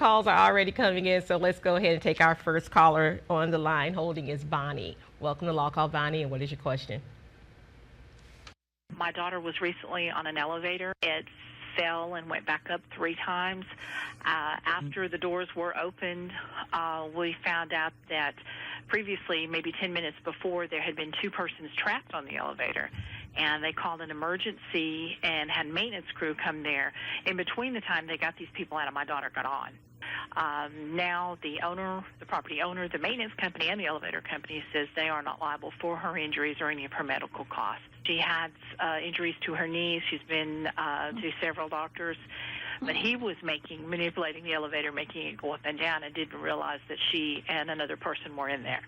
calls are already coming in, so let's go ahead and take our first caller on the line. Holding is Bonnie. Welcome to LawCall, Bonnie, and what is your question? My daughter was recently on an elevator. It fell and went back up 3 times. After the doors were opened, we found out that previously, maybe 10 minutes before, there had been 2 persons trapped on the elevator. And they called an emergency and had maintenance crew come there. In between the time they got these people out, my daughter got on. Now the owner, the property owner, the maintenance company, and the elevator company says they are not liable for her injuries or any of her medical costs. She had injuries to her knees. She's been to several doctors. But he was manipulating the elevator, making it go up and down, and didn't realize that she and another person were in there.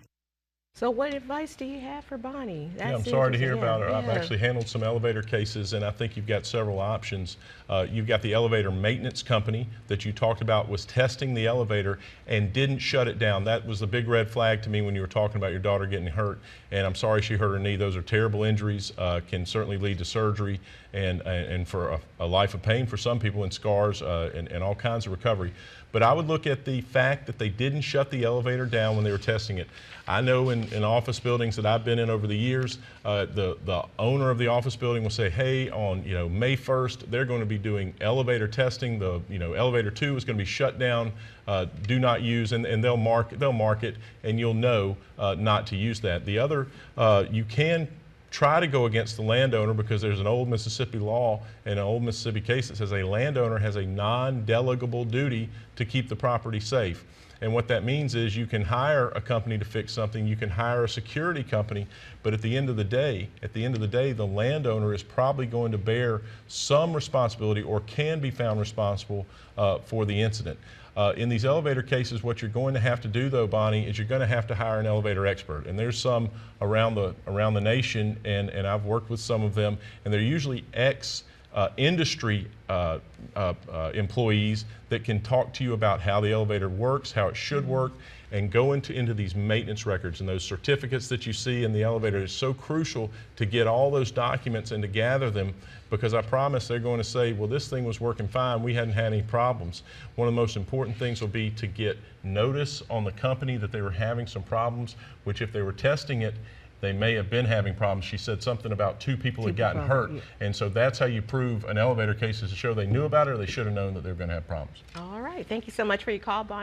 So what advice do you have for Bonnie? Yeah, I'm sorry to hear about her. I've actually handled some elevator cases, and I think you've got several options. You've got the elevator maintenance company that you talked about was testing the elevator and didn't shut it down. That was the big red flag to me when you were talking about your daughter getting hurt, and I'm sorry she hurt her knee. Those are terrible injuries, can certainly lead to surgery and for a life of pain for some people, and scars and all kinds of recovery. But I would look at the fact that they didn't shut the elevator down when they were testing it. I know in office buildings that I've been in over the years, the owner of the office building will say, hey, on May 1st, they're going to be doing elevator testing. The elevator 2 is going to be shut down, do not use, and they'll mark it, and you'll know not to use that. The other, you can try to go against the landowner, because there's an old Mississippi law and an old Mississippi case that says a landowner has a non-delegable duty to keep the property safe. And what that means is you can hire a company to fix something, you can hire a security company, but at the end of the day, the landowner is probably going to bear some responsibility or can be found responsible for the incident. In these elevator cases, what you're going to have to do, though, Bonnie, is you're going to have to hire an elevator expert. And there's some around the nation, and I've worked with some of them, and they're usually industry employees that can talk to you about how the elevator works, how it should work, and go into these maintenance records. And those certificates that you see in the elevator is so crucial to get all those documents and to gather them, because I promise they're going to say, well, this thing was working fine, we hadn't had any problems. One of the most important things will be to get notice on the company that they were having some problems, which if they were testing it, they may have been having problems. She said something about 2 people had gotten hurt. Yeah. And so that's how you prove an elevator case, is to show they knew about it or they should have known that they were going to have problems. All right. Thank you so much for your call, Bonnie.